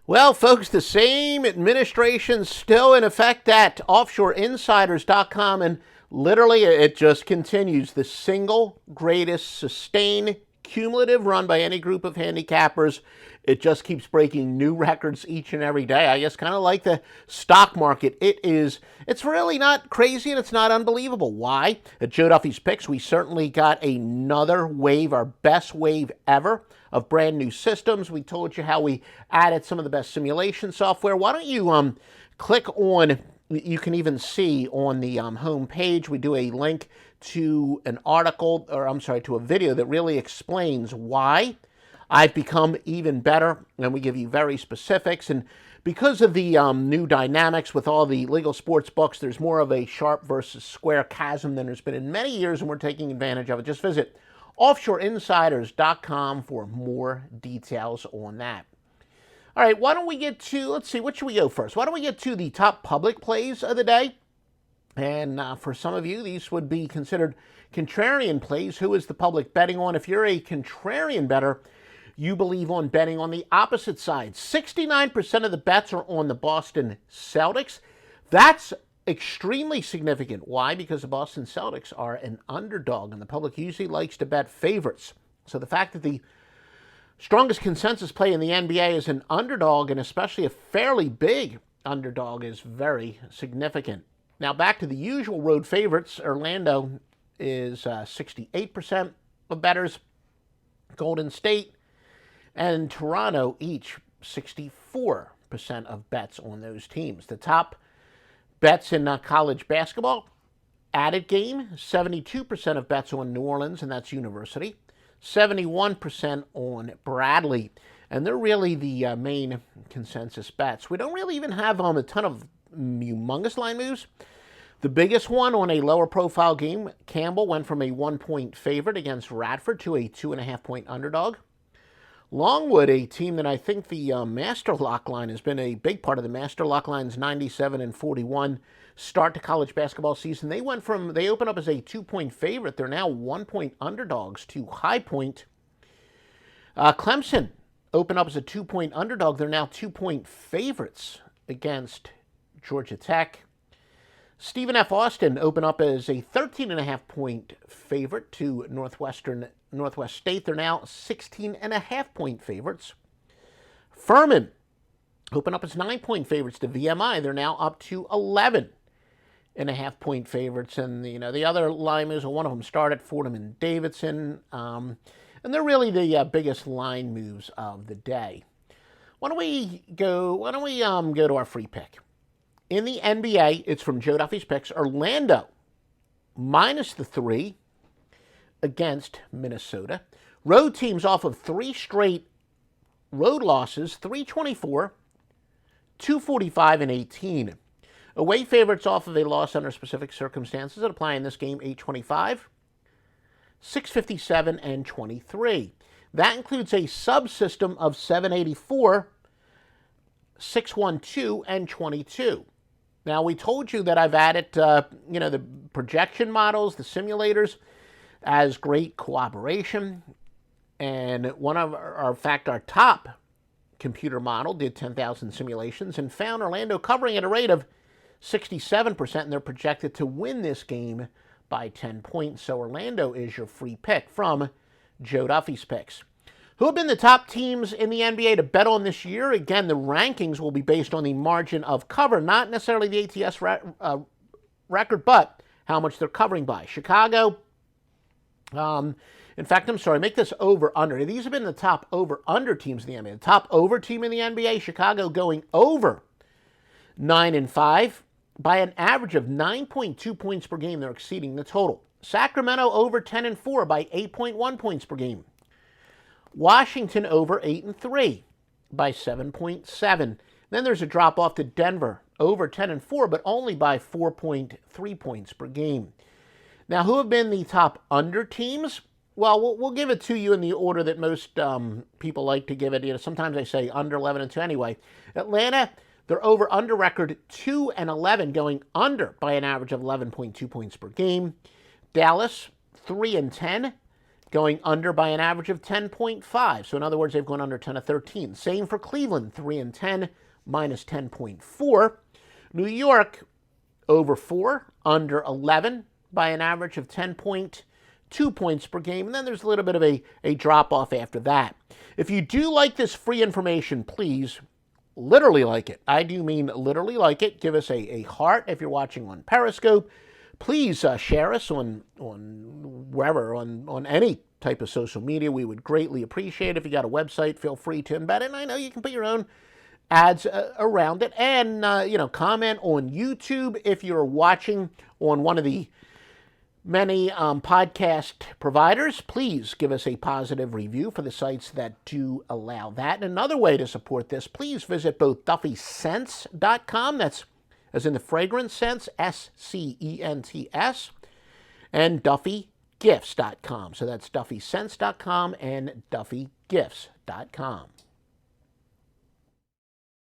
Well, folks, the same administration still in effect at offshoreinsiders.com, and literally it just continues. The single greatest sustained cumulative run by any group of handicappers. It just keeps breaking new records each and every day. I guess kind of like the stock market. It's really not crazy and it's not unbelievable. Why? At Joe Duffy's Picks, we certainly got another wave, our best wave ever of brand new systems. We told you how we added some of the best simulation software. Why don't you click on, you can even see on the home page, we do a link to an article, or I'm sorry, to a video that really explains why I've become even better, and we give you very specifics. And because of the new dynamics with all the legal sports books, there's more of a sharp versus square chasm than there's been in many years, and we're taking advantage of it. Just visit offshoreinsiders.com for more details on that. All right, why don't we get to, let's see, what should we go first? Why don't we get to the top public plays of the day? And for some of you, these would be considered contrarian plays. Who is the public betting on? If you're a contrarian bettor, you believe on betting on the opposite side. 69% of the bets are on the Boston Celtics. That's extremely significant. Why? Because the Boston Celtics are an underdog, and the public usually likes to bet favorites. So the fact that the strongest consensus play in the NBA is an underdog, and especially a fairly big underdog, is very significant. Now back to the usual road favorites. Orlando is 68% of bettors. Golden State and Toronto each 64% of bets on those teams. The top bets in college basketball, added game, 72% of bets on New Orleans, and that's University. 71% on Bradley. And they're really the main consensus bets. We don't really even have a ton of humongous line moves. The biggest one on a lower profile game, Campbell went from a 1-point favorite against Radford to a 2.5-point underdog. Longwood, a team that I think the Master Lock line has been a big part of the Master Lock line's 97-41 start to college basketball season. They opened up as a 2-point favorite. They're now 1-point underdogs to High Point. Clemson opened up as a 2-point underdog. They're now 2-point favorites against Georgia Tech. Stephen F. Austin opened up as a 13.5-point favorite to Northwest State. They're now 16.5-point favorites. Furman opened up as 9-point favorites to VMI. They're now up to 11.5-point favorites. And the other line moves, one of them started Fordham and Davidson, and they're really the biggest line moves of the day. Why don't we go to our free pick? In the NBA, it's from Joe Duffy's Picks. Orlando minus the 3 against Minnesota. Road teams off of 3 straight road losses, 324, 245, and 18. Away favorites off of a loss under specific circumstances that apply in this game, 825, 657, and 23. That includes a subsystem of 784, 612, and 22. Now, we told you that I've added, the projection models, the simulators, as great cooperation. And our top computer model did 10,000 simulations and found Orlando covering at a rate of 67%, and they're projected to win this game by 10 points. So Orlando is your free pick from Joe Duffy's Picks. Who have been the top teams in the NBA to bet on this year? Again, the rankings will be based on the margin of cover, not necessarily the ATS record, but how much they're covering by. Chicago, in fact, I'm sorry, make this over-under. These have been the top over-under teams in the NBA. The top over team in the NBA, Chicago, going over 9-5 by an average of 9.2 points per game. They're exceeding the total. Sacramento over 10-4 by 8.1 points per game. Washington over 8-3 by 7.7. Then there's a drop off to Denver over 10-4, but only by 4.3 points per game. Now, who have been the top under teams? Well, we'll give it to you in the order that most people like to give it. Sometimes I say under 11-2 anyway. Atlanta, their over-under record 2-11, going under by an average of 11.2 points per game. Dallas, 3-10. going under by an average of 10.5. So in other words, they've gone under 10 of 13. Same for Cleveland, 3 and 10, minus 10.4. New York, over 4, under 11 by an average of 10.2 points per game. And then there's a little bit of a drop-off after that. If you do like this free information, please, literally like it. I do mean literally like it. Give us a heart if you're watching on Periscope. Please share us on wherever, on any type of social media. We would greatly appreciate it. If you got a website, feel free to embed it. And I know you can put your own ads around it. And, comment on YouTube if you're watching on one of the many podcast providers. Please give us a positive review for the sites that do allow that. And another way to support this, please visit both DuffyScents.com, that's as in the fragrance sense, SCENTS, and DuffyGifts.com. So that's DuffyScents.com and DuffyGifts.com.